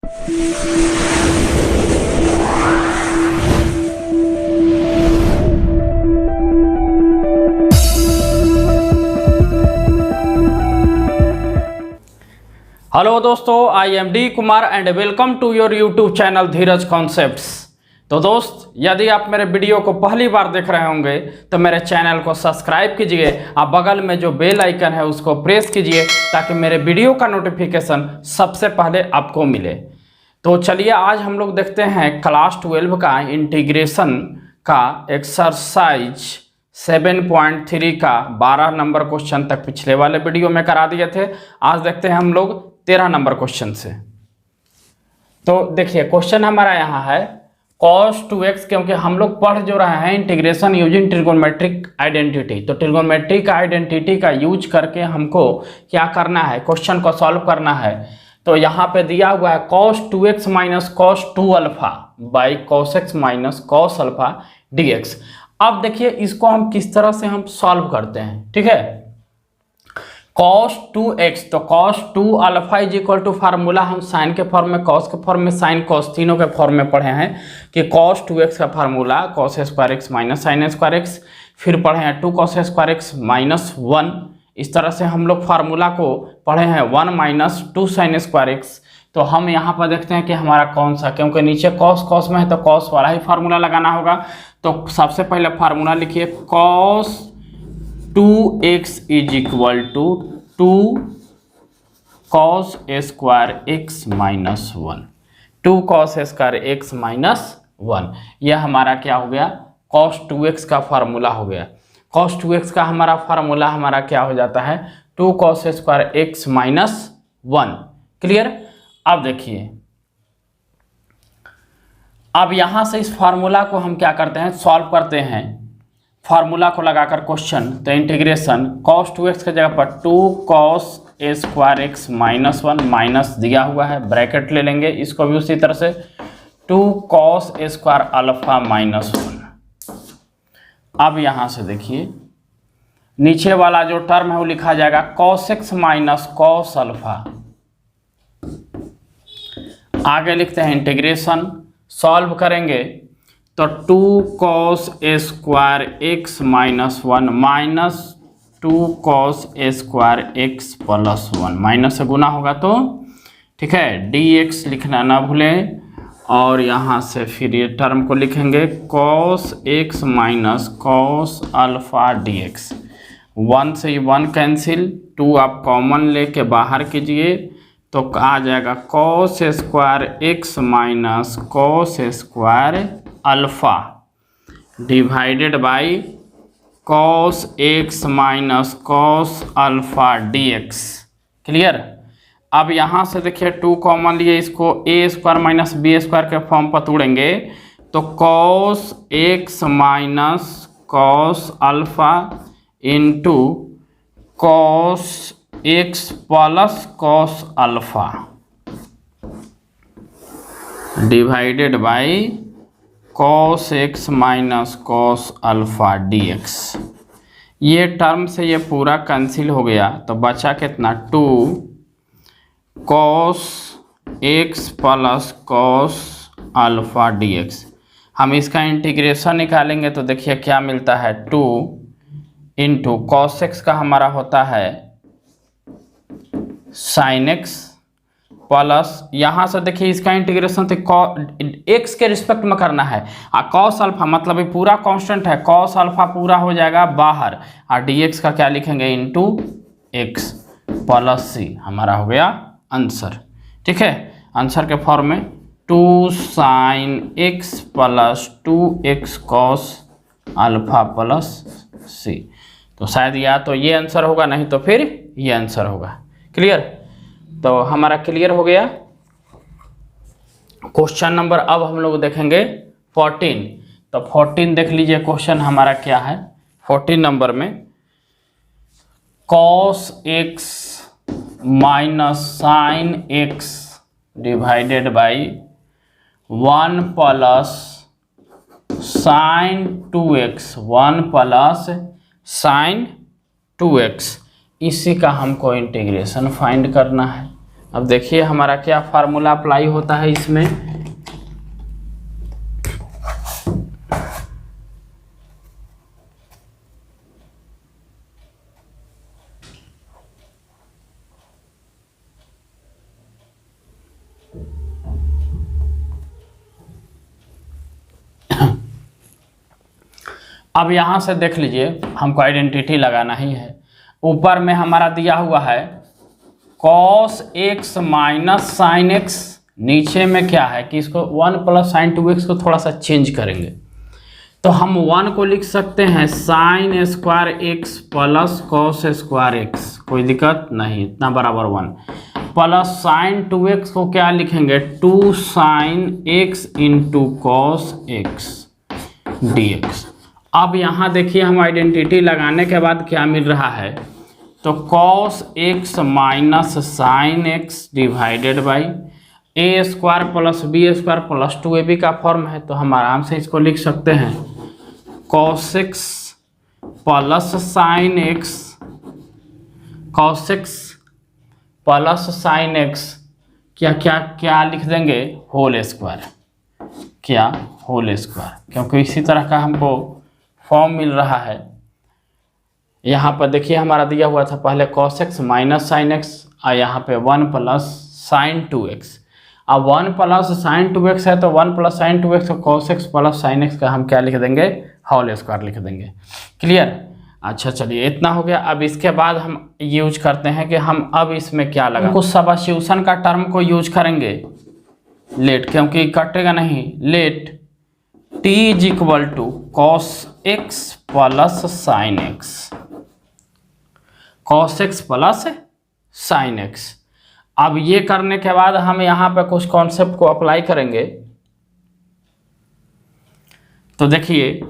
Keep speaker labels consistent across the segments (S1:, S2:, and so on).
S1: Hello दोस्तों, I am D Kumar and welcome to your YouTube channel Dheeraj concepts. तो दोस्त, यदि आप मेरे वीडियो को पहली बार देख रहे होंगे तो मेरे चैनल को सब्सक्राइब कीजिए। आप बगल में जो बेल आइकन है उसको प्रेस कीजिए ताकि मेरे वीडियो का नोटिफिकेशन सबसे पहले आपको मिले। तो चलिए आज हम लोग देखते हैं क्लास 12 का इंटीग्रेशन का एक्सरसाइज 7.3 का 12 नंबर क्वेश्चन तक पिछले वाले वीडियो में करा दिए थे। आज देखते हैं हम लोग 13 नंबर क्वेश्चन से। तो देखिए क्वेश्चन हमारा यहाँ है cos 2x, क्योंकि हम लोग पढ़ जो रहे हैं इंटीग्रेशन यूजिंग ट्रिगोनोमेट्रिक आइडेंटिटी। तो ट्रिगोनोमेट्रिक आइडेंटिटी का यूज करके हमको क्या करना है, क्वेश्चन को सॉल्व करना है। तो यहाँ पे दिया हुआ है cos 2x minus cos 2 alpha by cos x minus cos alpha dx। अब देखिए इसको हम किस तरह से हम सॉल्व करते हैं, ठीक है। cos 2x, तो cos 2 alpha is equal to formula हम साइन के फॉर्म में, cos के फॉर्म में, साइन cos तीनों के फॉर्म में पढ़े हैं कि cos 2x का formula cos square x minus sine square x, फिर पढ़े हैं 2 cos स्क्वायर x माइनस 1। इस तरह से हम लोग फार्मूला को पढ़े हैं 1 माइनस 2 साइन स्क्वायर x। तो हम यहाँ पर देखते हैं कि हमारा कौन सा, क्योंकि नीचे cos में है तो cos वाला ही फार्मूला लगाना होगा। तो सबसे पहले फार्मूला लिखिए cos 2x is equal to 2 cos square x minus 1, 2 cos square x minus 1। यह हमारा क्या हो गया, cos 2x का फार्मूला हो गया। cos 2x का हमारा फार्मूला हमारा क्या हो जाता है, 2 cos square x minus 1। Clear. अब देखिए, अब यहां से इस फार्मूला को हम क्या करते हैं, सॉल्व करते हैं फार्मूला को लगाकर क्वेश्चन। तो इंटीग्रेशन cos 2x के जगह पर 2 cos square x minus 1 minus दिया हुआ है, ब्रैकेट ले लेंगे, इसको भी उसी तरह से 2 cos स्क्वायर अल्फा माइनस 1। अब यहाँ से देखिए नीचे वाला जो टर्म है वो लिखा जाएगा cos x minus cos alpha. आगे लिखते हैं इंटीग्रेशन, सॉल्व करेंगे तो 2 cos square x minus 1 minus 2 cos square x plus 1, minus से गुना होगा तो ठीक है, dx लिखना ना भूलें। और यहाँ से फिर ये टर्म को लिखेंगे cos x minus cos alpha dx। 1 से 1 कैंसिल, 2 आप कॉमन लेके बाहर कीजिए तो आ जाएगा cos square x minus cos square alpha divided by cos x minus cos alpha dx। Clear. अब यहाँ से देखिए 2 कॉमन लिए, इसको a square minus b square के फॉर्म पर तोड़ेंगे तो cos x minus cos alpha into cos x plus cos alpha divided by cos x minus cos alpha dx। ये टर्म से ये पूरा कैंसिल हो गया तो बचा कितना, 2 cos x plus cos alpha dx। हम इसका इंटीग्रेशन निकालेंगे तो देखिए क्या मिलता है, 2 इंटू cos x का हमारा होता है sin x प्लस यहाँ से देखिए इसका इंटीग्रेशन तो x के रिस्पेक्ट में करना है, और cos अल्फा मतलब ये पूरा कांस्टेंट है, cos अल्फा पूरा हो जाएगा बाहर, और dx का क्या लिखेंगे, इंटू x प्लस c। हमारा हो गया आंसर, ठीक है। आंसर के फॉर्म में 2 sin x plus 2x cos alpha plus c। तो शायद या तो ये आंसर होगा, नहीं तो फिर ये आंसर होगा। क्लियर। तो हमारा क्लियर हो गया क्वेश्चन नंबर। अब हम लोग देखेंगे 14। तो 14 देख लीजिए क्वेश्चन हमारा क्या है 14 नंबर में, cos x minus sine x divided by 1 plus sine 2x, 1 plus sine 2x। इसी का हमको इंटीग्रेशन फाइंड करना है। अब देखिए हमारा क्या फार्मूला अप्लाई होता है इसमें। अब यहां से देख लीजिए, हमको आइडेंटिटी लगाना ही है। ऊपर में हमारा दिया हुआ है cos x minus sine x, नीचे में क्या है कि इसको 1 प्लस साइन 2x को थोड़ा सा चेंज करेंगे, तो हम 1 को लिख सकते हैं sign square x plus cos square x, कोई दिक्कत नहीं, इतना बराबर 1 प्लस साइन 2x को क्या लिखेंगे 2 sine x into cos x dx। अब यहाँ देखिए हम आइडेंटिटी लगाने के बाद क्या मिल रहा है, तो cos x minus sine x divided by a square plus b square plus 2ab का फॉर्म है, तो हम आराम से इसको लिख सकते हैं cos x plus sine x, cos x plus sine x क्या क्या क्या लिख देंगे होल स्क्वायर, क्या होल स्क्वायर, क्योंकि इसी तरह का हमको फॉर्म मिल रहा है। यहाँ पर देखिए हमारा दिया हुआ था पहले cos x minus sine x और यहाँ पे 1 प्लस साइन 2x। अब 1 प्लस साइन 2x है तो 1 प्लस साइन 2x को cos x plus sign x का हम क्या लिख देंगे होल स्क्वायर लिख देंगे। क्लियर? अच्छा चलिए इतना हो गया। अब इसके बाद हम यूज करते हैं कि हम अब इसमें क्या लगा, कुछ सब्स्टिट्यूशन का टर्म को यूज करेंगे लेट, क्योंकि कटेगा नहीं, let t is equal to cos x plus sine x, cos x plus sine x. अब ये करने के बाद हम यहाँ पे कुछ कॉन्सेप्ट को अप्लाई करेंगे, तो देखिए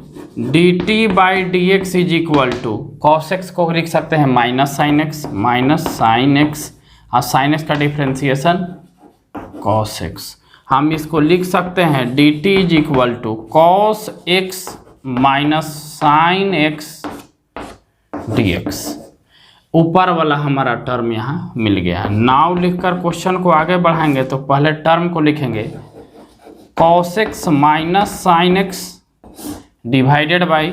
S1: dt by d x is equal to cos x को लिख सकते हैं माइनस साइन एक्स और साइन एक्स का डिफ्रेंसिएशन कॉस एक्स। हम इसको लिख सकते हैं dt is equal to cos x minus sine x dx। ऊपर वाला हमारा टर्म यहाँ मिल गया है। नाउ लिखकर क्वेश्चन को आगे बढ़ाएंगे, तो पहले टर्म को लिखेंगे cos x minus sine x divided by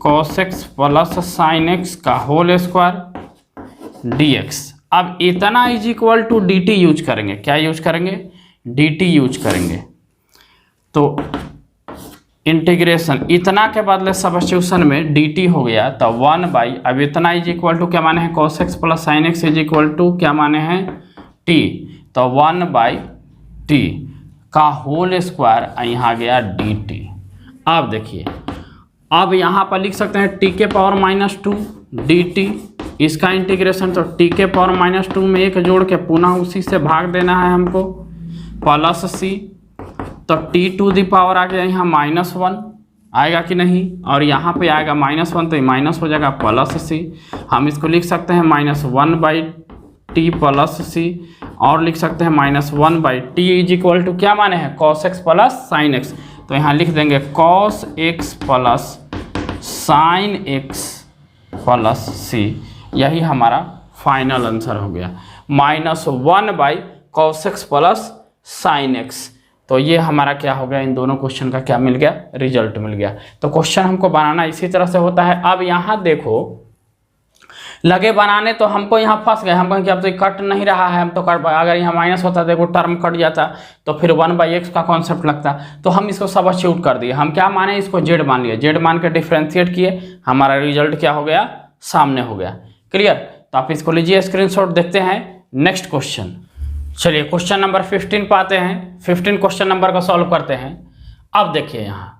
S1: cos x plus sine x का होल स्क्वायर dx। अब इतना is equal to dt use करेंगे, क्या यूज करेंगे dt यूज करेंगे, तो इंटीग्रेशन इतना के बदले सब्स्टिट्यूशन में dt हो गया, तो 1 बाई, अब इतना इज इक्वल टू क्या माने हैं cos x plus sine x is equal to क्या माने हैं t, तो 1 बाई t का होल स्क्वायर यहाँ गया dt। अब देखिए अब यहाँ पर लिख सकते हैं t के पावर माइनस 2 dt, इसका इंटीग्रेशन, तो t के पावर माइनस 2 में एक जोड़ के पुनः उसी से भाग देना है हमको, प्लस c, तो t टू दी पावर आ गया यहाँ -1 आएगा कि नहीं, और यहाँ पे आएगा -1 तो ये माइनस हो जाएगा प्लस c। हम इसको लिख सकते हैं -1 बाई टी प्लस सी, और लिख सकते हैं -1 by T is equal to क्या माने हैं cos x plus sine x, तो यहाँ लिख देंगे cos x plus sine x plus c. यही हमारा फाइनल आंसर हो गया, -1 by cos x plus sine x. तो ये हमारा क्या हो गया, इन दोनों क्वेश्चन का क्या मिल गया, रिजल्ट मिल गया। तो क्वेश्चन हमको बनाना इसी तरह से होता है। अब यहाँ देखो लगे बनाने, तो हमको यहाँ फंस गए, हम कहें कि अब तो ये कट नहीं रहा है, हम तो कट, अगर यहाँ माइनस होता देखो टर्म कट जाता तो फिर 1/x का कॉन्सेप्ट लगता, तो हम इसको सब्स्टिट्यूट कर दिए। हम क्या माने, इसको z मान लिए, z मान के डिफ्रेंशिएट किए, हमारा रिजल्ट क्या हो गया, सामने हो गया। क्लियर? तो आप इसको लीजिए स्क्रीनशॉट, देखते हैं नेक्स्ट क्वेश्चन। चलिए क्वेश्चन नंबर 15 पे आते हैं, 15 क्वेश्चन नंबर को सॉल्व करते हैं। अब देखिए यहाँ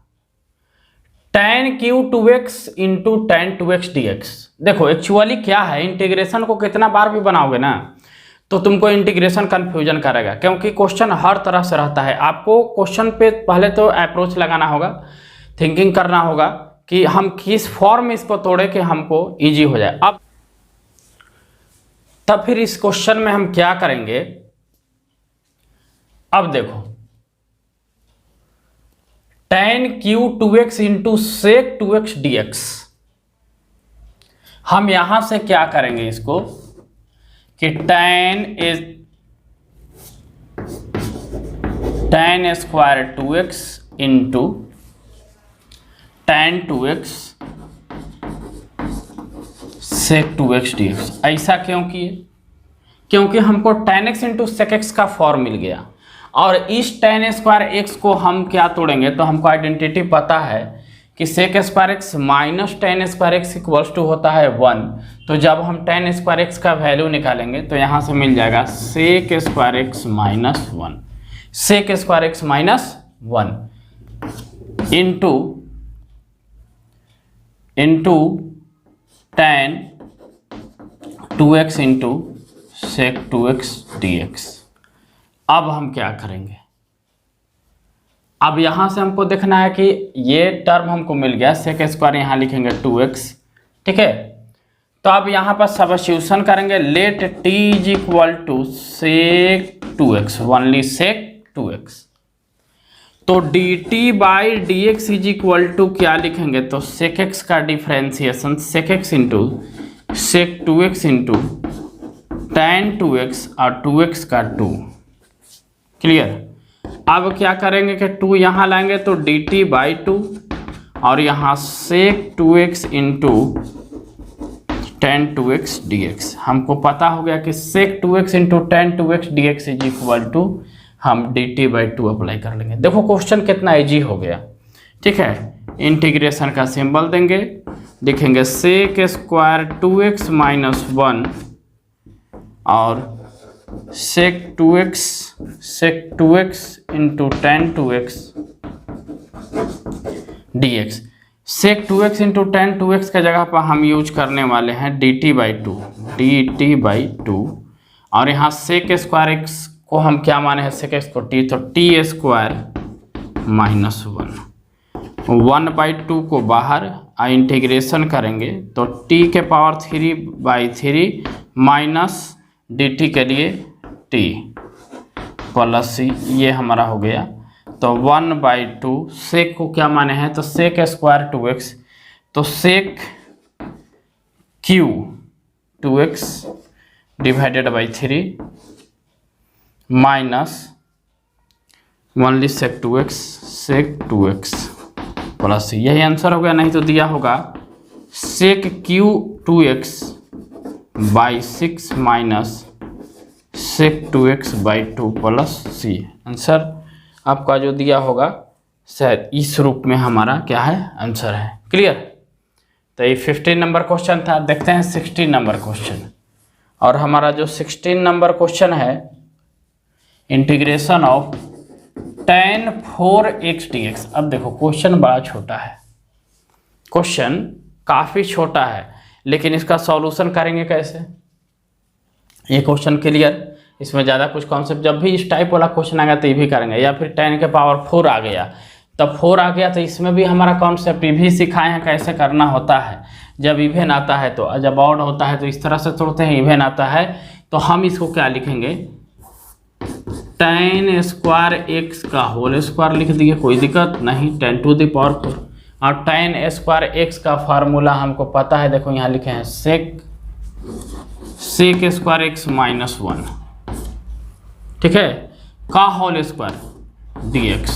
S1: tan q 2x into tan 2x dx। देखो एक्चुअली क्या है, इंटीग्रेशन को कितना बार भी बनाओगे ना तो तुमको इंटीग्रेशन कन्फ्यूजन करेगा, क्योंकि क्वेश्चन हर तरह से रहता है। आपको क्वेश्चन पे पहले तो अप्रोच लगाना होगा, थिंकिंग करना होगा कि हम किस फॉर्म में इसको तोड़े कि हमको इजी हो जाए। अब तब फिर इस क्वेश्चन में हम क्या करेंगे, अब देखो tan q 2x into sec 2x dx। हम यहां से क्या करेंगे इसको कि tan square 2x into tan 2x sec 2x dx। ऐसा क्यों किए? क्योंकि हमको tan x into sec x का फॉर्म मिल गया और इस tan स्क्वायर x को हम क्या तोड़ेंगे, तो हमको आइडेंटिटी पता है कि sec square x minus tan square x equals to होता है 1। तो जब हम tan स्क्वायर x का वैल्यू निकालेंगे तो यहाँ से मिल जाएगा sec square x minus 1, sec square x minus 1 into tan 2x into sec 2x dx। अब हम क्या करेंगे, अब यहाँ से हमको देखना है कि ये टर्म हमको मिल गया, sec स्क्वायर यहाँ लिखेंगे 2x, ठीक है। तो अब यहाँ पर सब्स्टिट्यूशन करेंगे, let t is equal to sec 2x, only sec 2x। तो dt by d x is equal to क्या लिखेंगे, तो sec x का differentiation sec x into sec 2x into tan 2x और 2x का 2। क्लियर। अब क्या करेंगे कि 2 यहाँ लाएंगे तो dt बाई 2 और यहाँ sec 2x into tan 2x dx। हमको पता हो गया कि sec 2x into tan 2x dx is equal to हम dt बाई 2 अप्लाई कर लेंगे। देखो क्वेश्चन कितना इजी हो गया, ठीक है। इंटीग्रेशन का सिंबल देंगे, लिखेंगे sec स्क्वायर 2x माइनस 1 और sec 2x into tan 2x dx। sec 2x into tan 2x का जगह पर हम यूज करने वाले हैं dt बाई 2 और यहाँ sec स्क्वायर x को हम क्या माने हैं, sec x को t, तो t स्क्वायर माइनस 1 बाई 2 को बाहर इंटीग्रेशन करेंगे तो t के पावर 3 बाई 3 माइनस dt के लिए t प्लस c, ये हमारा हो गया। तो 1 बाई 2 sec को क्या माने हैं, तो sec स्क्वायर 2x, तो sec q 2x divided by 3 minus only sec 2x plus यही आंसर हो गया। नहीं तो दिया होगा sec q 2x by 6 minus sec 2x by 2 plus c। Answer आपका जो दिया होगा शायद इस रूप में हमारा क्या है, आंसर है। क्लियर। तो ये 15 नंबर क्वेश्चन था। देखते हैं 16 नंबर क्वेश्चन। और हमारा जो 16 नंबर क्वेश्चन है, integration of tan 4x dx। अब देखो क्वेश्चन बड़ा छोटा है, क्वेश्चन काफ़ी छोटा है, लेकिन इसका सॉल्यूशन करेंगे कैसे, ये क्वेश्चन क्लियर। इसमें ज़्यादा कुछ कॉन्सेप्ट, जब भी इस टाइप वाला क्वेश्चन आएगा तो ये भी करेंगे, या फिर tan के पावर 4 आ गया, तब 4 आ गया तो इसमें भी हमारा कॉन्सेप्ट ये भी सिखाए हैं कैसे करना होता है। जब इवेन आता है तो, जब ऑड होता है तो इस तरह से तोड़ते हैं, इवेन आता है तो हम इसको क्या लिखेंगे, tan स्क्वायर x का होल स्क्वायर लिख दिए, कोई दिक्कत नहीं, tan टू द पावर 4। और tan स्क्वायर x का फार्मूला हमको पता है, देखो यहाँ लिखे हैं sec स्क्वायर x माइनस 1, ठीक है, का होल स्क्वायर dx।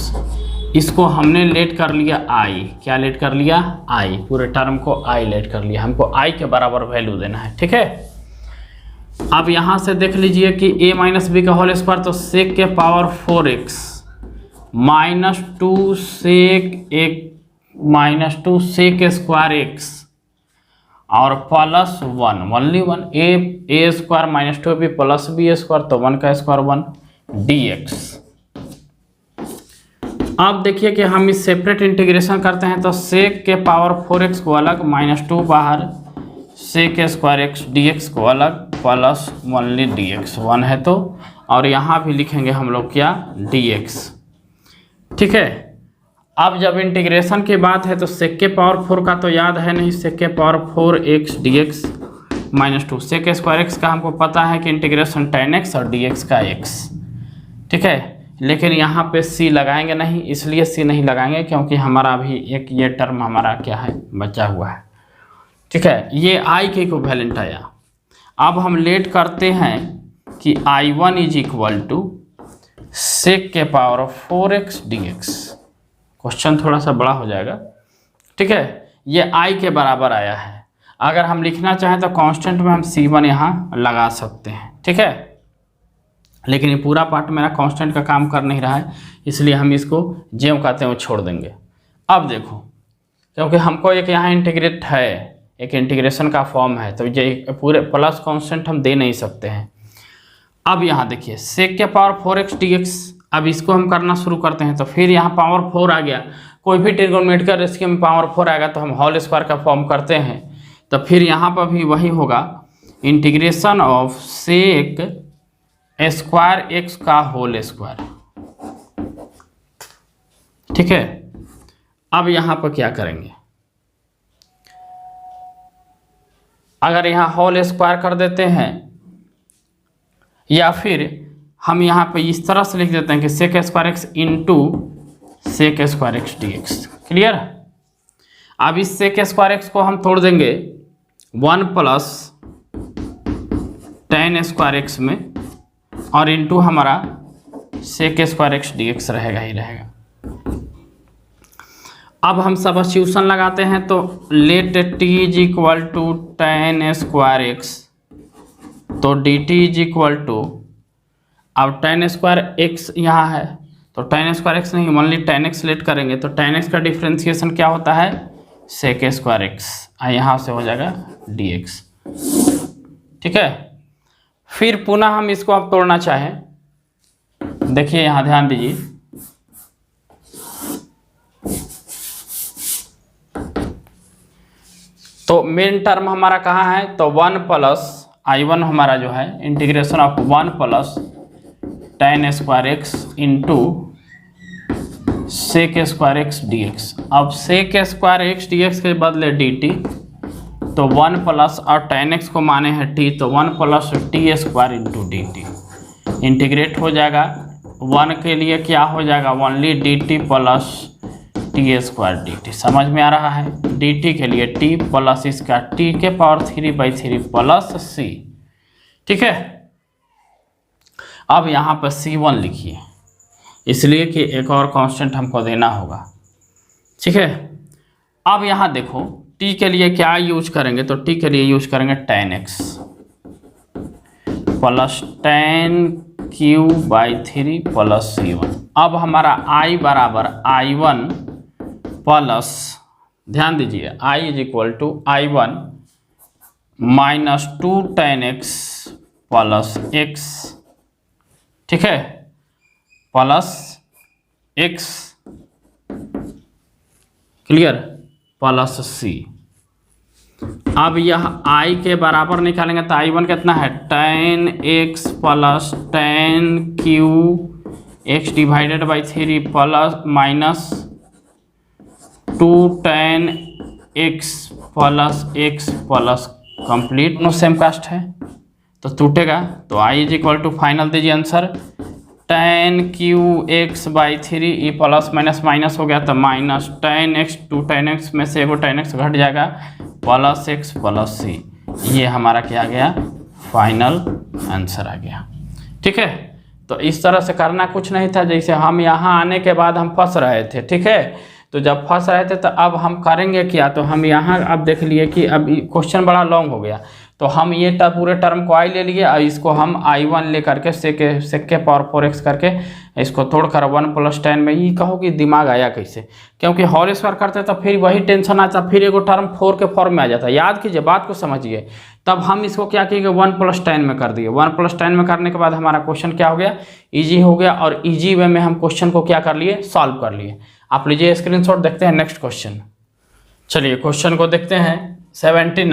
S1: इसको हमने लेट कर लिया i, क्या लेट कर लिया, i, पूरे टर्म को i लेट कर लिया, हमको i के बराबर वैल्यू देना है, ठीक है। अब यहाँ से देख लीजिए कि a माइनस बी का होल स्क्वायर, तो sec के power 4x minus 2 sec square x और plus 1 only 1 a square minus 2b plus b square, तो 1 का स्क्वायर 1 dx। अब देखिए कि हम इस सेपरेट इंटीग्रेशन करते हैं, तो sec के पावर 4x को अलग, माइनस 2 बाहर, sec स्क्वायर x dx को अलग, प्लस ओनली dx 1 है तो, और यहाँ भी लिखेंगे हम लोग क्या, dx, ठीक है। अब जब इंटीग्रेशन की बात है तो sec के पावर 4 का तो याद है नहीं, sec के power 4x dx minus 2, sec square x का हमको पता है कि इंटीग्रेशन tan x और dx का x, ठीक है। लेकिन यहाँ पे c लगाएंगे नहीं, इसलिए c नहीं लगाएंगे क्योंकि हमारा अभी एक ये टर्म हमारा क्या है, बचा हुआ है, ठीक है। ये i के इक्विवेलेंट आया। अब हम लेट करते हैं कि I1 इज इक्वल टू सेक के पावर 4x dx। क्वेश्चन थोड़ा सा बड़ा हो जाएगा, ठीक है। ये I के बराबर आया है। अगर हम लिखना चाहें तो कांस्टेंट में हम C1 यहाँ लगा सकते हैं, ठीक है। लेकिन ये पूरा पार्ट मेरा कांस्टेंट का काम कर नहीं रहा है, इसलिए हम इसको ज्यों कहते हैं वो छोड़ देंगे। अब देखो, क्योंकि हमको एक यहाँ इंटीग्रेट है, एक इंटीग्रेशन का फॉर्म है, तो ये पूरे प्लस कांस्टेंट हम दे नहीं सकते हैं। अब यहाँ देखिए सेक के पावर 4x dx, अब इसको हम करना शुरू करते हैं तो फिर यहाँ पावर 4 आ गया। कोई भी ट्रिग्नोमेट्रिकल रेशियो में पावर 4 आएगा तो हम होल स्क्वायर का फॉर्म करते हैं, तो फिर यहाँ पर भी वही होगा, integration of sec square x का होल स्क्वायर, ठीक है। अब यहाँ पर क्या करेंगे, अगर यहाँ होल स्क्वायर कर देते हैं या फिर हम यहाँ पे इस तरह से लिख देते हैं कि sec square x into sec square x d x. Clear. अब इस सेक स्क्वायर एक्स को हम तोड़ देंगे 1 प्लस टेन स्क्वायर एक्स में, और इंटू हमारा sec square x d x रहेगा ही रहेगा। अब हम सब्स्टिट्यूशन लगाते हैं तो let t is equal to tan square x, तो d t is equal to, अब टेन स्क्वायर एक्स यहाँ है तो टेन स्क्वायर एक्स नहीं ओनली टेन एक्स लेट करेंगे, तो टेन एक्स का डिफ्रेंसिएशन क्या होता है, सेक स्क्वायर एक्स, यहाँ से हो जाएगा डी एक्स, ठीक है। फिर पुनः हम इसको अब तोड़ना चाहें, देखिए यहाँ ध्यान दीजिए, तो मेन टर्म हमारा कहाँ है, तो 1 प्लस I1 हमारा जो है integration of 1 plus tan square x into sec square x d x. अब sec square x d x के बदले डी टी, तो 1 प्लस और टेन एक्स को माने हैं टी, तो 1 plus T square into D T integrate हो जाएगा। 1 के लिए क्या हो जाएगा, only D T plus T square D T, समझ में आ रहा है। डी टी के लिए टी प्लस इसका टी के पावर 3/3 प्लस सी, ठीक है। अब यहाँ पर C1 लिखिए, इसलिए कि एक और कांस्टेंट हमको देना होगा, ठीक है। अब यहाँ देखो t के लिए क्या यूज करेंगे, तो t के लिए यूज करेंगे tan x plus tan q/3 plus C1। अब हमारा I बराबर I1 प्लस, ध्यान दीजिए, I is equal to I1 minus 2 tan x plus x, ठीक है, plus x, clear, plus c। अब यह I के बराबर निकालेंगे तो I1 कितना है, tan x plus tan q x divided by 3 plus minus 2 tan x plus x plus complete, दोनों सेम कास्ट है तो टूटेगा। तो I is equal to final दीजिए आंसर, tan q/3, ये प्लस माइनस माइनस हो गया तो minus tan x, 2 tan x में से एगो tan x घट जाएगा, प्लस x प्लस c, ये हमारा क्या आ गया, फाइनल आंसर आ गया, ठीक है। तो इस तरह से करना कुछ नहीं था, जैसे हम यहाँ आने के बाद हम फंस रहे थे, ठीक है। तो जब फंस रहे थे तो अब हम करेंगे क्या, तो हम यहाँ अब देख लिए कि अब क्वेश्चन बड़ा लॉन्ग हो गया, तो हम ये पूरे टर्म को I ले लिए और इसको हम I1 ले करके सेक के पावर 4x करके इसको तोड़कर 1 प्लस 10 में, ये कहो कि दिमाग आया कैसे, क्योंकि होल स्क्वायर करते तो फिर वही टेंशन आता, फिर एगो टर्म 4 के फॉर्म में आ जाता। याद कीजिए, बात को समझिए। तब हम इसको क्या किए, 1 प्लस 10 में कर दिए। 1 प्लस 10 में करने के बाद हमारा क्वेश्चन क्या हो गया, ईजी हो गया, और ईजी वे में हम क्वेश्चन को क्या कर लिए, सॉल्व कर लिए। आप लीजिए स्क्रीनशॉट, देखते हैं नेक्स्ट क्वेश्चन। चलिए क्वेश्चन को देखते हैं, 17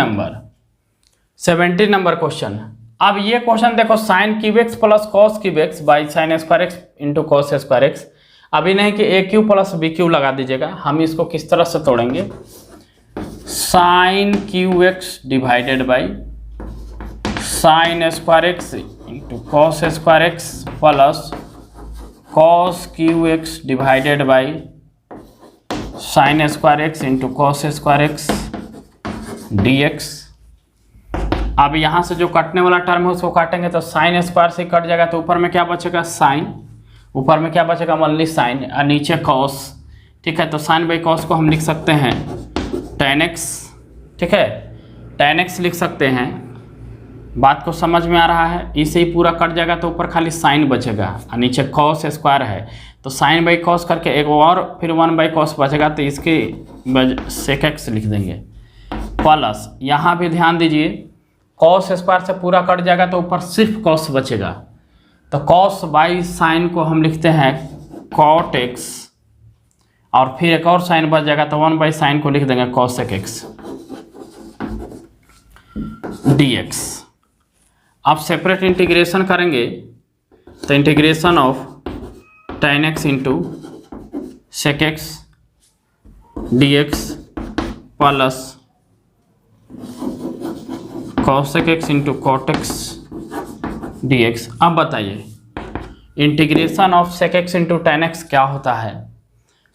S1: नंबर क्वेश्चन। अब ये क्वेश्चन देखो, sine cube x plus cos cube x by sine square x into cos square x. अभी नहीं कि a cube plus b cube लगा दीजिएगा। हम इसको किस तरह से तोड़ेंगे, sine cube x divided by sine square x into cos square x plus cos cube x divided by sine square x into cos square x d x. अब यहाँ से जो कटने वाला टर्म है उसको काटेंगे तो साइन स्क्वायर से कट जाएगा, तो ऊपर में क्या बचेगा साइन, ऊपर में क्या बचेगा ओनली साइन और नीचे कॉस। ठीक है, तो साइन बाई कॉस को हम लिख सकते हैं tan x। ठीक है, tan x लिख सकते हैं। बात को समझ में आ रहा है? इसे ही पूरा कट जाएगा तो ऊपर खाली साइन बचेगा और नीचे कॉस स्क्वायर है, तो साइन बाई कॉस करके एक और फिर 1 बाई कॉस बचेगा, तो इसके सेक एक्स लिख देंगे। प्लस यहाँ भी ध्यान दीजिए, कॉस स्क्वायर से पूरा कट जाएगा तो ऊपर सिर्फ कॉस बचेगा, तो कॉस बाई साइन को हम लिखते हैं कॉट एक्स, और फिर एक और साइन बच जाएगा तो 1 बाई साइन को लिख देंगे कॉसेक एक्स डी एक्स। अब सेपरेट इंटीग्रेशन करेंगे तो integration of tan x into sec x d x plus cosec x into cot x d x. अब बताइए integration of sec x into tan x क्या होता है?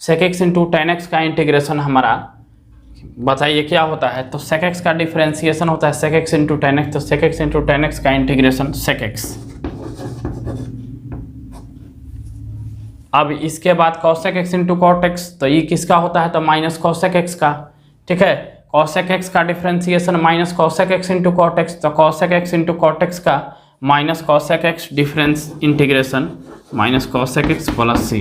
S1: Sec x into tan x का integration हमारा बताइए क्या होता है? तो सेक एक्स का डिफरेंशिएशन होता है sec x into tan x, तो sec x into tan x का इंटीग्रेशन सेक एक्स। अब इसके बाद cosec x into cot x, तो ये किसका होता है? तो माइनस कॉसेक एक्स का। ठीक है, कॉसेक एक्स का differentiation minus cosec x into cot x, तो cosec x into cot x का minus cosec x difference integration minus cosec x plus c.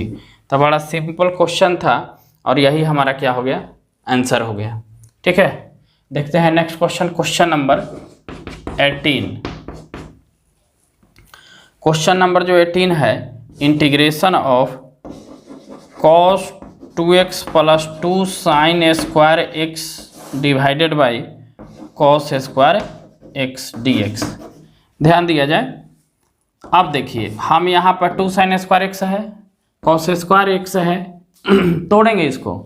S1: तो बड़ा सिंपल क्वेश्चन था और यही हमारा क्या हो गया? आंसर हो गया। ठीक है, देखते हैं next question, question number 18। Question number जो 18 है, integration of cos 2x plus 2 sin square x divided by cos square x dx। ध्यान दिया जाए। अब देखिए हम यहाँ पर 2 sin स्क्वायर x है, cos स्क्वायर x है, तोड़ेंगे इसको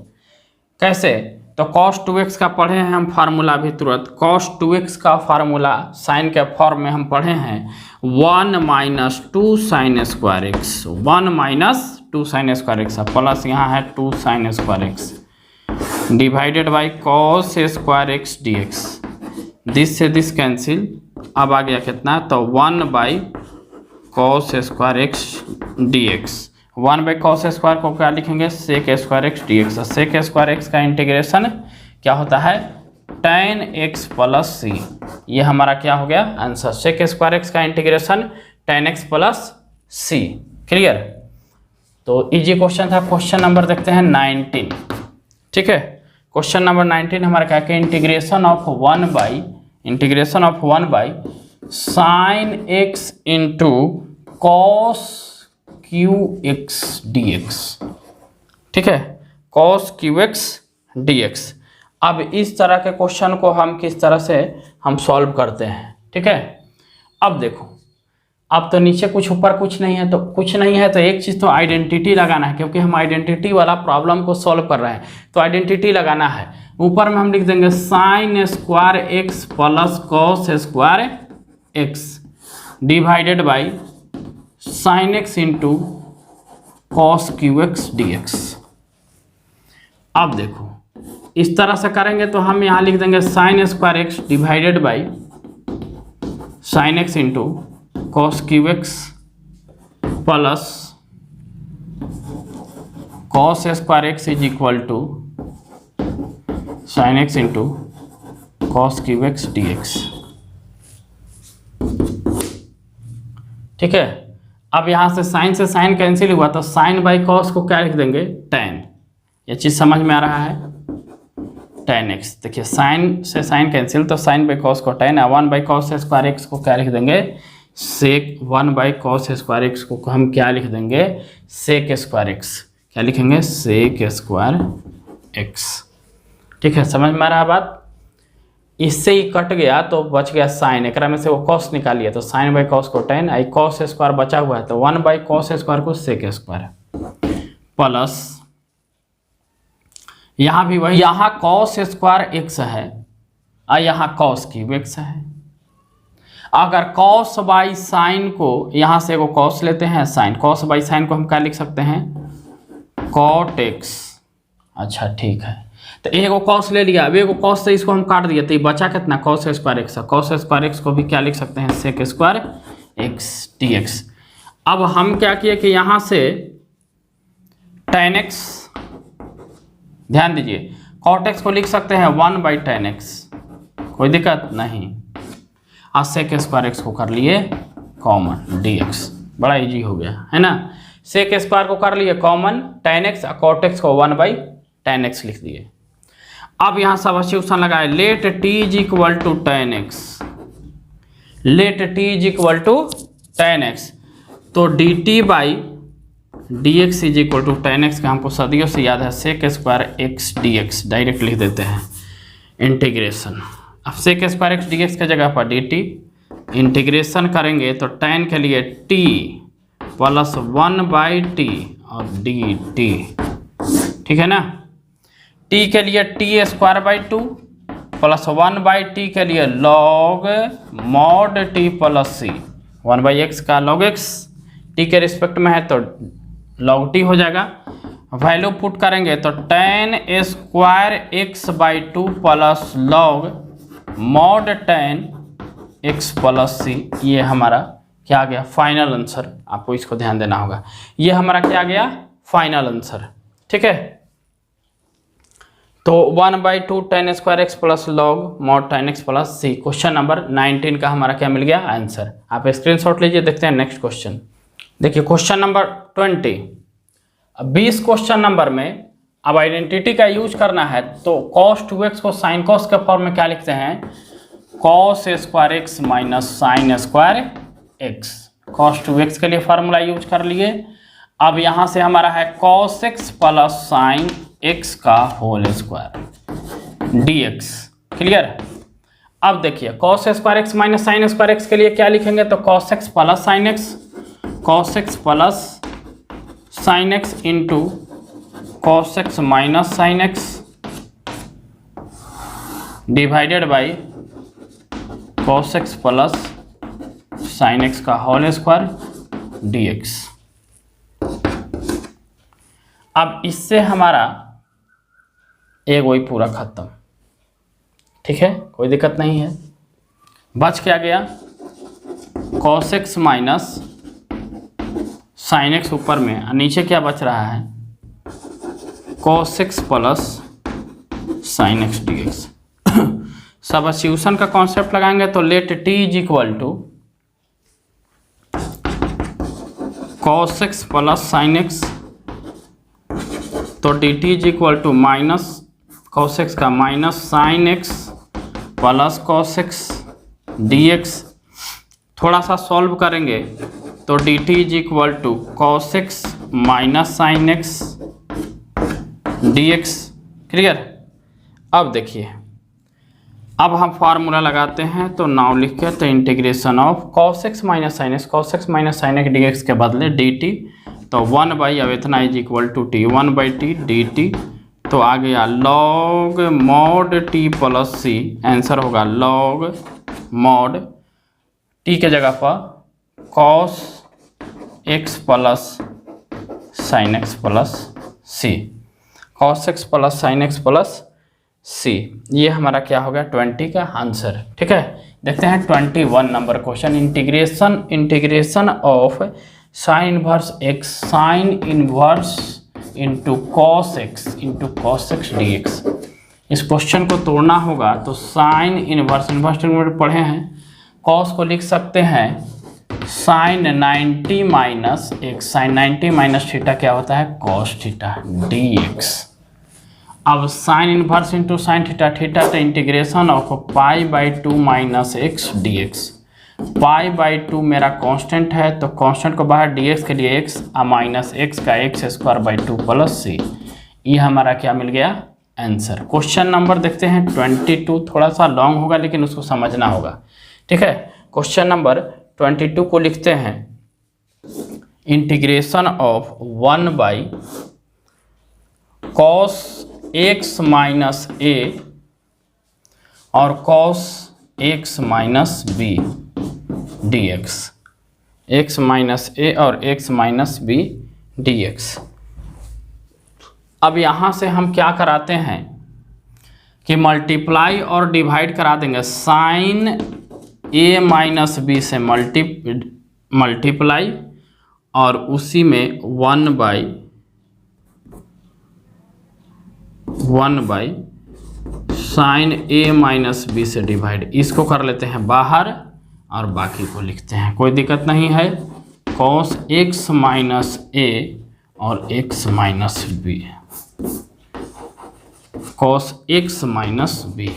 S1: कैसे? तो cos 2x का पढ़े हैं हम फार्मूला भी तुरंत। cos 2x का फार्मूला साइन के फॉर्म में हम पढ़े हैं 1 minus 2 sin square x, 1 minus 2 sin square x plus यहाँ है 2 sin square x divided by cos square x d x. This से दिस कैंसिल, अब आ गया कितना? तो 1 by cos square x d x. 1 by cos square को क्या लिखेंगे? Sec square x d x. Sec square x का इंटीग्रेशन क्या होता है? tan x plus c. ये हमारा क्या हो गया? आंसर। सेक स्क्वायर एक्स का इंटीग्रेशन tan x प्लस सी। क्लियर? तो इजी क्वेश्चन था। क्वेश्चन नंबर देखते हैं 19। ठीक है, क्वेश्चन नंबर 19 हमारा क्या है? Integration of 1 by sine x into cos cube x d x. ठीक है, cos cube x d x. अब इस तरह के क्वेश्चन को हम किस तरह से हम सॉल्व करते हैं? ठीक है, अब देखो, अब तो नीचे कुछ ऊपर कुछ नहीं है, तो कुछ नहीं है तो एक चीज़ तो आइडेंटिटी लगाना है, क्योंकि हम आइडेंटिटी वाला प्रॉब्लम को सॉल्व कर रहे हैं, तो आइडेंटिटी लगाना है। ऊपर में हम लिख देंगे sine square x plus cos square x divided by sine x into cos cube x d x. अब देखो इस तरह से करेंगे तो हम यहाँ लिख देंगे sine square x divided by sine x into cos cube x plus cos square x is equal to sine x into cos cube x d x. ठीक है, अब यहाँ से साइन कैंसिल हुआ तो साइन बाई कॉस को क्या लिख देंगे? tan। ये चीज़ समझ में आ रहा है? tan x। देखिए साइन से साइन कैंसिल तो साइन बाई कॉस को tan, 1 by cos square x को क्या लिख देंगे? Sec 1 by cos square x को हम क्या लिख देंगे? Sec square x. क्या लिखेंगे? Sec square x. ठीक है, समझ में आ रहा है बात? इससे ही कट गया तो बच गया साइन, एक में से वो कॉस निकालिए तो साइन बाई कॉस को tan, आई कॉस स्क्वायर बचा हुआ है तो 1 बाई कॉस स्क्वायर को सेक स्क्वायर प्लस यहाँ भी वही, यहाँ कॉस स्क्वायर एक्स है और यहाँ कॉस क्यूब एक्स है। अगर कॉस बाई साइन को यहाँ से वो कॉस लेते हैं साइन, कॉस बाई साइन को हम क्या लिख सकते हैं? Cot x. अच्छा ठीक है, तो ए को कॉस ले लिया, अब ए को कॉस से इसको हम काट दिया तो ये बचा कितना, cos square x. Cos square x को भी क्या लिख सकते हैं, sec square x d x. अब हम क्या किए कि यहाँ से tan x, ध्यान दीजिए cot x को लिख सकते हैं 1/tan x, कोई दिक्कत नहीं। आज सेक स्क्वायर एक्स को कर लिए कॉमन dx, बड़ा इजी हो गया है ना। सेक स्क्वायर को कर लिए कॉमन, tan x और cot x को 1/tan x लिख दिए। अब यहाँ सब्स्टिट्यूशन लगाए, let t is equal to tan x, let t is equal to tan x, तो dt by d x is equal to tan x का हमको सदियों से याद है sec square x d x, direct लिख देते हैं इंटीग्रेशन। अब sec square x d x के जगह पर डी टी, इंटीग्रेशन करेंगे तो tan के लिए t प्लस 1/t और डी टी, ठीक है ना। t के लिए t square by 2 plus 1/t के लिए log mod t plus c, 1/x का log x, t के रिस्पेक्ट में है तो log t हो जाएगा। वैल्यू पुट करेंगे तो tan square x by 2 plus log mod tan x plus c, ये हमारा क्या आ गया, फाइनल आंसर। आपको इसको ध्यान देना होगा, ये हमारा क्या आ गया, फाइनल आंसर, ठीक है। तो 1/2 tan square x plus log mod tan x plus c, question number 19 का हमारा क्या मिल गया, आंसर। आप स्क्रीनशॉट लीजिए, देखते हैं नेक्स्ट क्वेश्चन। देखिए क्वेश्चन नंबर 20, 20 क्वेश्चन नंबर में अब आइडेंटिटी का यूज करना है तो cos 2x को sin cos के फॉर्म में क्या लिखते हैं, cos square x minus sign square x. cos 2x के लिए फार्मूला यूज कर लिए। अब यहाँ से हमारा है cos x plus sign x का होल स्क्वायर dx, क्लियर। अब देखिए cos square x minus sign square x के लिए क्या लिखेंगे, तो cos x plus sine x, cos x plus sine x into cos x minus sine x divided by cos x plus sine x का whole square dx। अब इससे हमारा एक वही पूरा खत्म, ठीक है, कोई दिक्कत नहीं है। बच क्या गया, cos x minus sine x ऊपर में, और नीचे क्या बच रहा है, cos x plus sine x d x. Substitution का कॉन्सेप्ट लगाएंगे तो let t is equal to cos x plus sine x, तो dt is equal to minus cos x का minus sine x plus cos x dx। थोड़ा सा solve करेंगे तो dt is equal to cos x minus sine x dx, clear. अब देखिए, अब हम फार्मूला लगाते हैं तो नाउ लिख के, तो integration of cos x minus sine x, cos x minus sine x dx के बदले dt, तो 1/ अब इतना is equal to t, 1/t dt, तो आ गया log mod t plus c, answer होगा log mod t के जगह पर cos x plus sine x plus c, cos x plus sine x plus c, ये हमारा क्या हो गया 20 का आंसर, ठीक है। देखते हैं 21 number question, integration of sine inverse x sign inverse into cos x dx। इस क्वेश्चन को तोड़ना होगा तो साइन इनवर्स पढ़े हैं, cos को लिख सकते हैं sine 90 minus x, sine 90 minus theta क्या होता है, cos थीटा dx। अब sine inverse into sine theta, theta तो integration of π/2 minus x dx। π/2 मेरा कांस्टेंट है तो कांस्टेंट को बाहर dx के लिए x माइनस x का x square by 2 plus c, ये हमारा क्या मिल गया, आंसर। क्वेश्चन नंबर देखते हैं 22, थोड़ा सा लॉन्ग होगा लेकिन उसको समझना होगा, ठीक है। क्वेश्चन नंबर 22 को लिखते हैं, integration of 1/cos x minus a और cos x minus b dx, x minus a और x माइनस b dx। अब यहाँ से हम क्या कराते हैं, कि मल्टीप्लाई और डिवाइड करा देंगे, साइन ए माइनस बी से मल्टीप्लाई और उसी में 1/1 साइन ए माइनस बी से डिवाइड। इसको कर लेते हैं बाहर और बाकी को लिखते हैं, कोई दिक्कत नहीं है। कॉस एक्स माइनस ए और x minus b, cos x minus b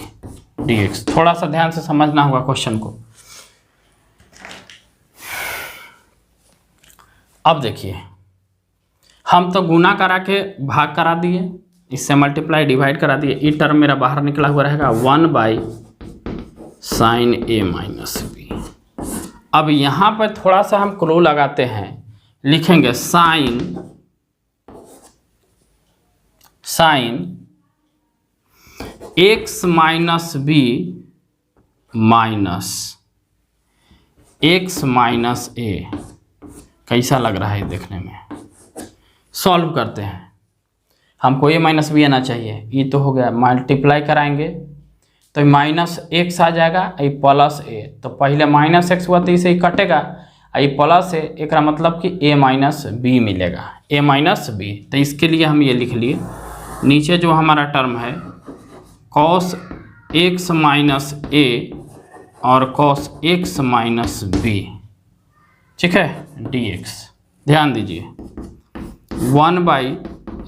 S1: d x. थोड़ा सा ध्यान से समझना होगा क्वेश्चन को। अब देखिए, हम तो गुना करा के भाग करा दिए, इससे मल्टीप्लाई डिवाइड करा दिए, ये टर्म मेरा बाहर निकला हुआ रहेगा 1 साइन ए माइनस बी। अब यहाँ पर थोड़ा सा हम क्लू लगाते हैं, लिखेंगे sine x minus b minus x minus a. कैसा लग रहा है देखने में? सॉल्व करते हैं। हमको ए माइनस बी आना चाहिए, ये तो हो गया, मल्टीप्लाई कराएंगे तो माइनस एक्स आ जाएगा, ये प्लस ए, तो पहले माइनस एक्स हुआ तो इसे ही कटेगा, ये प्लस ए, एक मतलब कि ए माइनस बी मिलेगा, ए माइनस बी। तो इसके लिए हम ये लिख लिए, नीचे जो हमारा टर्म है कॉस एक्स माइनस ए और कॉस एक्स माइनस बी, ठीक है, डी एक्स। ध्यान दीजिए, 1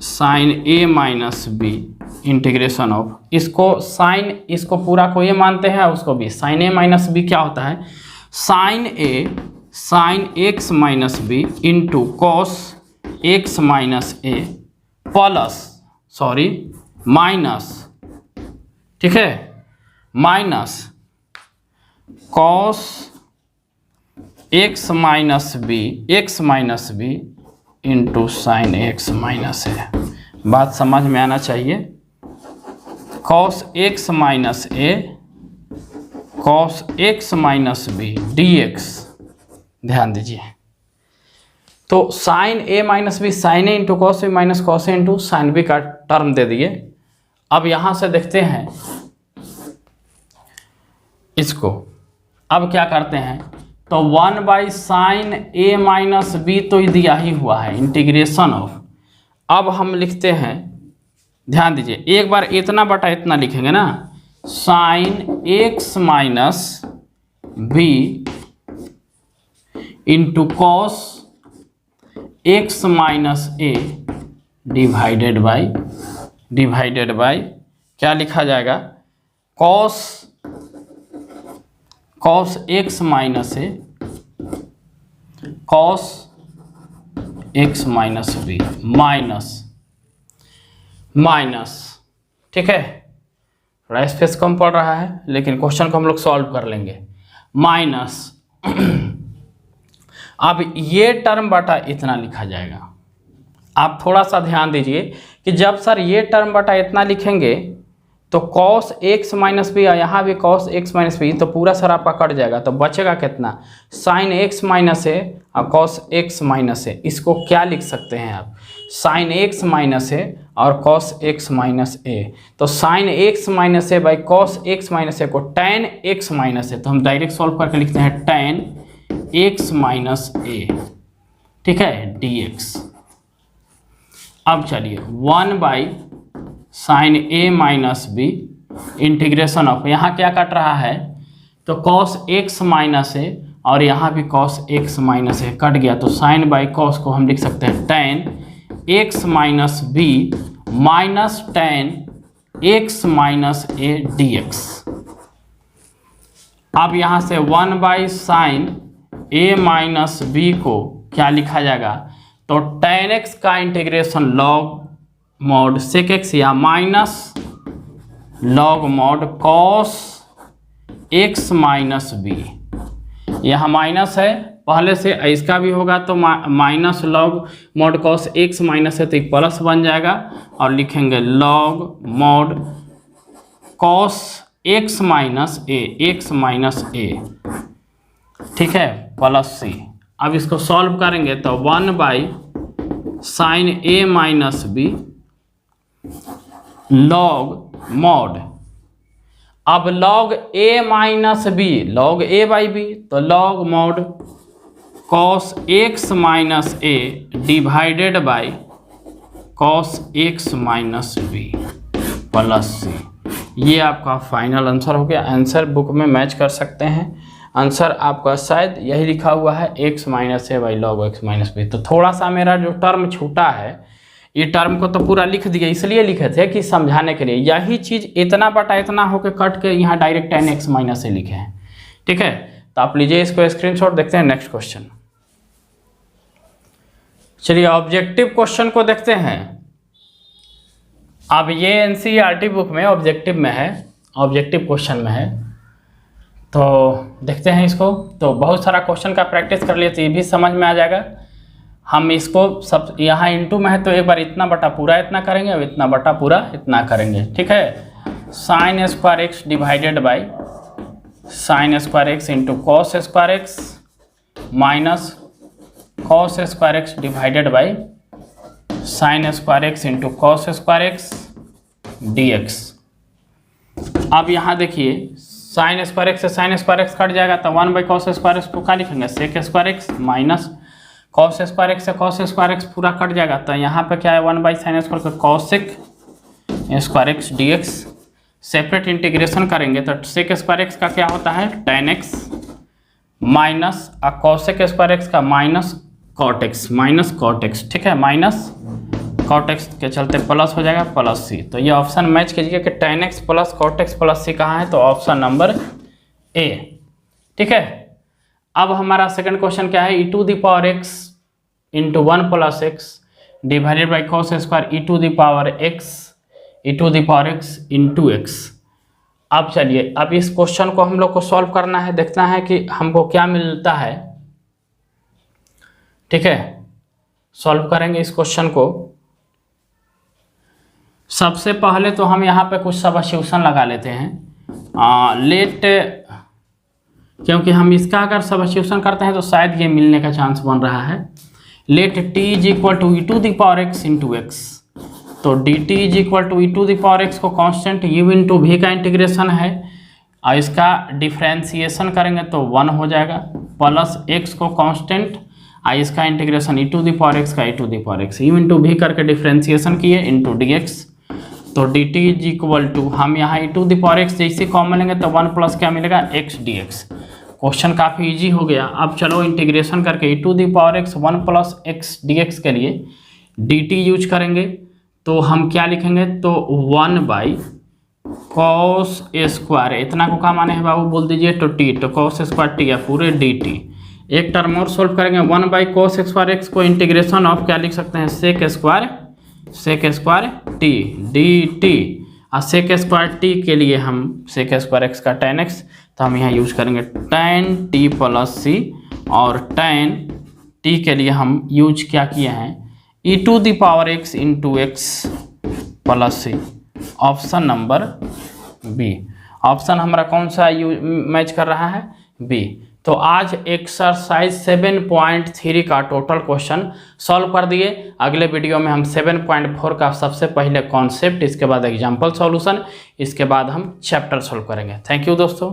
S1: sine a minus b integration of, इसको साइन, इसको पूरा को ए मानते हैं, उसको भी साइन ए माइनस बी क्या होता है, sine a sine x minus b into cos x minus a plus, sorry minus, ठीक है, minus cos x minus b into sine x minus a. बात समझ में आना चाहिए। Cos x minus a cos x minus b d x. ध्यान दीजिए, तो sine a minus b, sine a into cos a minus cos a into sine b का term दे दिए। अब यहां से देखते हैं इसको, अब क्या करते हैं, तो 1 साइन ए माइनस बी तो दिया ही हुआ है, इंटीग्रेशन ऑफ। अब हम लिखते हैं, ध्यान दीजिए, एक बार इतना बटा इतना लिखेंगे ना, sine x minus b into cos x minus a divided by क्या लिखा जाएगा, cos x minus a cos x minus b minus, ठीक है, थोड़ा स्पेस कम पड़ रहा है लेकिन क्वेश्चन को हम लोग सॉल्व कर लेंगे। माइनस अब ये टर्म बटा इतना लिखा जाएगा। आप थोड़ा सा ध्यान दीजिए कि जब सर ये टर्म बटा इतना लिखेंगे तो कॉस एक्स माइनस बी, यहाँ भी कॉस एक्स माइनस बी, तो पूरा सर आपका कट जाएगा, तो बचेगा कितना, साइन एक्स माइनस ए और कॉस एक्स माइनस ए। इसको क्या लिख सकते हैं आप, साइन एक्स माइनस ए और कॉस एक्स माइनस ए। तो sine x minus a by cos x minus a को टैन एक्स माइनस ए, तो हम डायरेक्ट सॉल्व करके लिखते हैं टैन एक्स माइनस ए, ठीक है, डी एक्स। अब चलिए 1 sine a minus b integration of, यहाँ क्या कट रहा है, तो कॉस एक्स माइनस ए और यहाँ भी कॉस एक्स माइनस ए कट गया, तो साइन बाई कॉस को हम लिख सकते हैं tan x minus b minus tan x minus a d x. अब यहाँ से 1 साइन ए माइनस बी को क्या लिखा जाएगा, तो टैन एक्स का integration log mod sec x या minus log mod cos x minus b. यहाँ माइनस है पहले से, इसका भी होगा तो minus log mod cos x minus है तो एक प्लस बन जाएगा, और लिखेंगे log mod cos x minus a, ठीक है, प्लस सी। अब इसको सॉल्व करेंगे तो 1 sine a minus b log mod अब log a minus b, log a by b, तो log mod cos x minus a divided by cos x minus b plus c. ये आपका फाइनल आंसर हो गया। Answer book में match कर सकते हैं। आंसर आपका शायद यही लिखा हुआ है, x minus a by log x minus b. तो थोड़ा सा मेरा जो टर्म छूटा है, ये टर्म को तो पूरा लिख दिया, इसलिए लिखे थे कि समझाने के लिए। यही चीज़ इतना बटा इतना होकर कट के यहाँ डायरेक्ट tan x माइनस ए लिखे हैं। ठीक है, तो आप लीजिए इसको स्क्रीनशॉट। देखते हैं नेक्स्ट क्वेश्चन। चलिए ऑब्जेक्टिव क्वेश्चन को देखते हैं। अब ये एनसीईआरटी बुक में ऑब्जेक्टिव में है, ऑब्जेक्टिव क्वेश्चन में है, तो देखते हैं इसको। तो बहुत सारा क्वेश्चन का प्रैक्टिस कर लिए तो ये भी समझ में आ जाएगा। हम इसको सब यहाँ इंटू में है तो एक बार इतना बटा पूरा इतना करेंगे, अब इतना बटा पूरा इतना करेंगे। ठीक है, sign square x divided by sine square x into cos square x minus cos square x divided by sine square x into cos square x d x. अब यहाँ देखिए साइन स्क्वायर एक्स से साइन स्क्वायर एक्स कट जाएगा तो 1 by cos square x को क्या लिखेंगे, sec square x minus cos square x से कॉस स्क्वायर एक्स पूरा कट जाएगा तो यहाँ पे क्या है 1 बाई साइन स्क्वायर का cosec square x d x. Separate integration करेंगे तो सेक स्क्वायर एक्स का क्या होता है tan x minus cosec square x का माइनस कॉट एक्स। ठीक है, माइनस कॉट एक्स के चलते प्लस हो जाएगा प्लस सी। तो ये ऑप्शन मैच कीजिए कि tan x plus cot x plus c कहाँ है, तो ऑप्शन नंबर ए। ठीक है, अब हमारा सेकंड क्वेश्चन क्या है, e to the power x into 1 plus x divided by cos square e to the power x into x. अब चलिए अब इस क्वेश्चन को हम लोग को सॉल्व करना है, देखना है कि हमको क्या मिलता है। ठीक है, सॉल्व करेंगे इस क्वेश्चन को। सबसे पहले तो हम यहाँ पे कुछ सब्स्टिट्यूशन लगा लेते हैं। लेट, क्योंकि हम इसका अगर सब्स्टिट्यूशन करते हैं तो शायद ये मिलने का चांस बन रहा है। Let t is equal to e to the power x into x, तो d t is equal to e to the power x को कांस्टेंट u इंटू वी का इंटीग्रेशन है, और इसका डिफ्रेंसिएशन करेंगे तो 1 हो जाएगा, प्लस x को कांस्टेंट और इसका integration e to the power x का e to the power x u into v करके डिफ्रेंसिएशन किए इंटू डी एक्स। तो d t is equal to, हम यहाँ e to the power x जैसे कॉमन लेंगे तो 1 प्लस क्या मिलेगा x डी एक्स। क्वेश्चन काफ़ी इजी हो गया। अब चलो इंटीग्रेशन करके e to the power x 1 plus x d x के लिए डी टी यूज करेंगे तो हम क्या लिखेंगे, तो 1 बाई कॉस स्क्वायर, इतना को क्या माने हैं बाबू बोल दीजिए, तो टी, तो कॉस स्क्वायर टी या पूरे डी टी। एक टर्म और सोल्व करेंगे, 1 बाई कॉस स्क्वायर एक्स को इंटीग्रेशन ऑफ क्या लिख सकते हैं, sec square t d t, और सेक स्क्वायर टी के लिए हम सेक स्क्वायर एक्स का tan x, तो हम यहाँ यूज करेंगे tan t प्लस सी, और tan t के लिए हम यूज क्या किए हैं, e to the power x into x plus c. Option number b. Option हमारा कौन सा मैच कर रहा है, बी। तो आज एक्सरसाइज 7.3 का टोटल क्वेश्चन सॉल्व कर दिए। अगले वीडियो में हम 7.4 का सबसे पहले कॉन्सेप्ट, इसके बाद एग्जाम्पल सॉल्यूशन, इसके बाद हम चैप्टर सॉल्व करेंगे। थैंक यू दोस्तों।